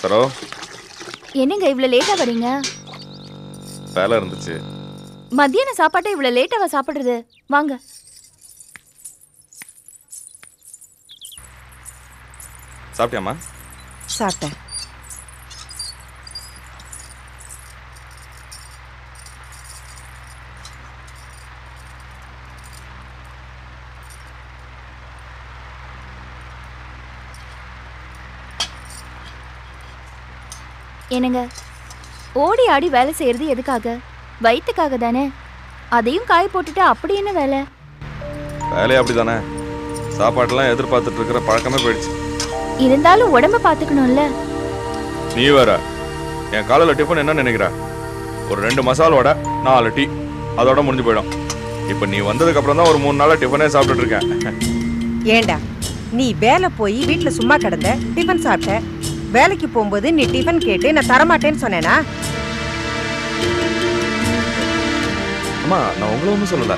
சரோ, என்னங்க இவ்வளவு லேட்டா வரீங்க? வேலை இருந்துச்சு. மத்தியான சாப்பாட்டை இவ்வளவு லேட்டாவா சாப்பிடுறது? வாங்க. சாப்பிட்டியாம்மா? சாப்பிட்டேன். என்னங்க ஓடி ஆடி வேலை செய்யறது எதுக்காக? வயிற்றுக்காக தானே. அதையும் காய போட்டுட்டு அப்படி என்ன வேலை? வேலையே அப்படிதானே. சாப்பாட்டெல்லாம் எதிர்பார்த்துட்டு இருக்கிற பழக்கமே போயிடுச்சு. இருந்தாலும் உடம்ப பாத்துக்கணும்ல. நீ வேற என் காலையில் டிஃபன் என்ன நினைக்கிற? ஒரு 2 மசால் வடை, 4 டீ, அதோட முடிஞ்சு போயிடும். இப்போ நீ வந்ததுக்கு அப்புறம் தான் ஒரு 3 நாளா டிஃபனே சாப்பிட்டுட்டு இருக்கேன். ஏண்டா நீ வேலை போய் வீட்டுல சும்மா கிடந்த, டிஃபன் சாப்பிட்ட. வேலைக்கு போகும்போது நீ டிஃபன் கேட்டு நான் தரமாட்டேன்னு சொன்னேனா? அம்மா, நான் உங்களை ஒன்றும் சொல்லல,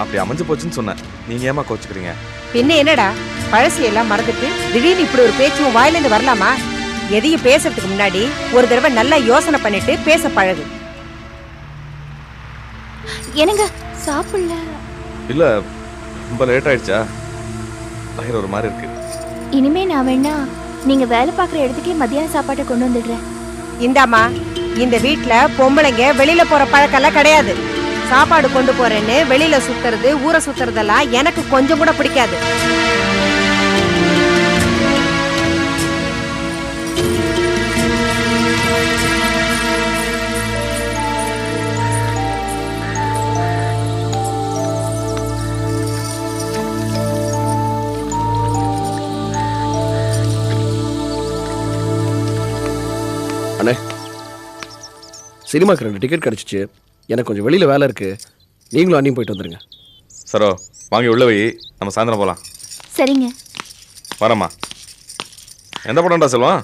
அப்படி அமைஞ்சு போச்சுன்னு சொன்னேன். நீங்க ஏமா கோச்சுக்கிறீங்க? பின்ன என்னடா பழசையெல்லாம் மறந்துட்டு திடீர்னு இப்படி ஒரு பேச்சு உன் வாயிலிருந்து வரலாமா? எதையும் பேசுறதுக்கு முன்னாடி ஒரு தடவை நல்லா யோசனை பண்ணிட்டு பேச பழகு. என்னங்க சாப்பிடல? இல்ல, ரொம்ப லேட் ஆயிடுச்சா? பயிர் ஒரு மாதிரி இருக்கு. இனிமே நான் வேணா நீங்க வேலை பார்க்குற இடத்துக்கே மத்தியான சாப்பாட்டை கொண்டு வந்துடுறேன். இந்தாமா, இந்த வீட்டுல பொம்பளைங்க வெளியில போற பழக்கெல்லாம் கிடையாது. சாப்பாடு கொண்டு போறேன்னு வெளியில சுத்துறது, ஊரை சுத்துறதெல்லாம் எனக்கு கொஞ்சம் கூட பிடிக்காது. அண்ணே, சினிமாக்கு 2 டிக்கெட் கிடச்சிச்சு. எனக்கு கொஞ்சம் வெளியில் வேலை இருக்குது. நீங்களும் அண்ணியும் போயிட்டு வந்துடுங்க. சரோ, வாங்கி உள்ள வை, நம்ம சாயந்தரம் போகலாம். சரிங்க. வரம்மா. எந்த படம்டா செல்வம்?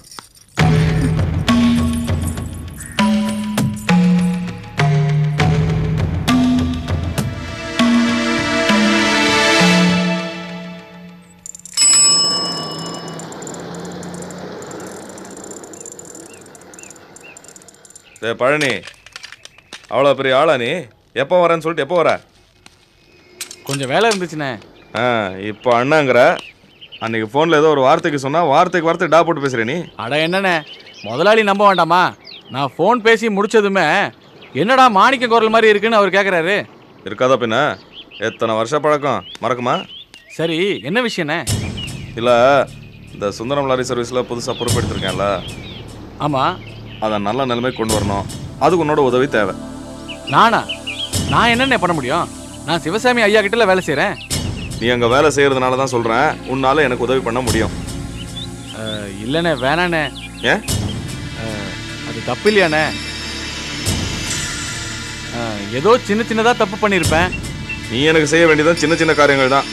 பழனி, அவ்வளோ பெரிய ஆளா நீ? எப்போ வரேன்னு சொல்லிட்டு எப்போ வர? கொஞ்சம் வேலை இருந்துச்சுண்ணே. இப்போ அண்ணாங்கிற, அன்னைக்கு ஃபோனில் ஏதோ ஒரு வார்த்தைக்கு சொன்னால் வார்த்தைக்கு வார்த்தை டா போட்டு பேசுகிறேன் நீ. அட என்னண்ணே, முதலாளி நம்ப வேண்டாமா? நான் ஃபோன் பேசி முடிச்சதுமே என்னடா மாணிக்க குரல் மாதிரி இருக்குன்னு அவர் கேட்குறாரு. இருக்காதா பின்ன? எத்தனை வருஷ பழக்கம் மறக்குமா? சரி, என்ன விஷயண்ணே? இல்லை, இந்த சுந்தரம் லாரி சர்வீஸில் புதுசாக பொறுப்பெடுத்திருக்கேன்ல. ஆமாம். அதை நல்ல நிலைமை கொண்டு வரணும். அதுக்கு உன்னோட உதவி தேவை. நான் என்னென்ன பண்ண முடியும்? நான் சிவசாமி ஐயா கிட்ட வேலை செய்கிறேன். நீ அங்கே வேலை செய்கிறதுனால தான் சொல்கிறேன், உன்னால் எனக்கு உதவி பண்ண முடியும். இல்லைண்ணே, வேணாண்ணே. ஏன்? அது தப்பு இல்லையாண்ணே? ஏதோ சின்னதாக தப்பு பண்ணியிருப்பேன். நீ எனக்கு செய்ய வேண்டியதான் சின்ன சின்ன காரியங்கள் தான்.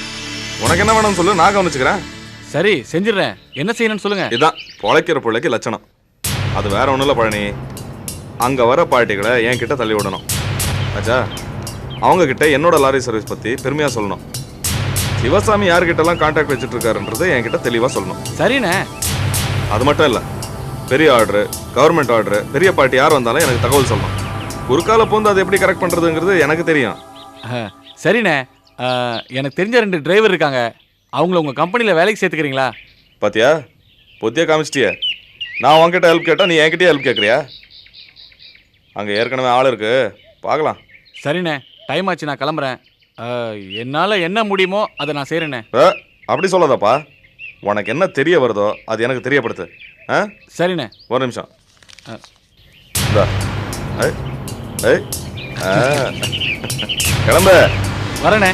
உனக்கு என்ன வேணும்னு சொல்லு, நான் கவனிச்சுக்கிறேன். சரி, செஞ்சிடுறேன். என்ன செய்யணும்னு சொல்லுங்கள். இதுதான் பொழைக்கிற பிள்ளைக்கு லட்சணம். அது வேற ஒன்றும் இல்லை பழனி. அங்கே வர பார்ட்டிகளை என் கிட்ட தள்ளி விடணும். ஆச்சா? அவங்கக்கிட்ட என்னோட லாரி சர்வீஸ் பற்றி பெருமையாக சொல்லணும். சிவசாமி யார்கிட்டலாம் கான்டாக்ட் வச்சுட்டு இருக்காருன்றது என்கிட்ட தெளிவாக சொல்லணும். சரிண்ணே. அது மட்டும் இல்லை, பெரிய ஆர்டரு, கவர்மெண்ட் ஆர்டரு, பெரிய பார்ட்டி யார் வந்தாலும் எனக்கு தகவல் சொல்லணும். குறுக்கால போந்து அதை எப்படி கரெக்ட் பண்ணுறதுங்கிறது எனக்கு தெரியும். சரிண்ணே. எனக்கு தெரிஞ்ச 2 டிரைவர் இருக்காங்க. அவங்கள உங்கள் கம்பெனியில் வேலைக்கு சேர்த்துக்கிறீங்களா? பாத்தியா, பொத்தியா காமிச்சிட்டிய. நான் உங்ககிட்ட ஹெல்ப் கேட்டால் நீ என்கிட்டயே ஹெல்ப் கேட்குறியா? அங்கே ஏற்கனவே ஆள் இருக்கு, பார்க்கலாம். சரிண்ணே, டைம் ஆச்சு, நான் கிளம்புறேன். என்னால் என்ன முடியுமோ அதை நான் செய்கிறேண்ணே. அப்படி சொல்லாதப்பா. உனக்கு என்ன தெரிய வருதோ அது எனக்கு தெரியப்படுத்து. சரிண்ணே. ஒரு நிமிஷம். கிளம்பு. வரேண்ணே.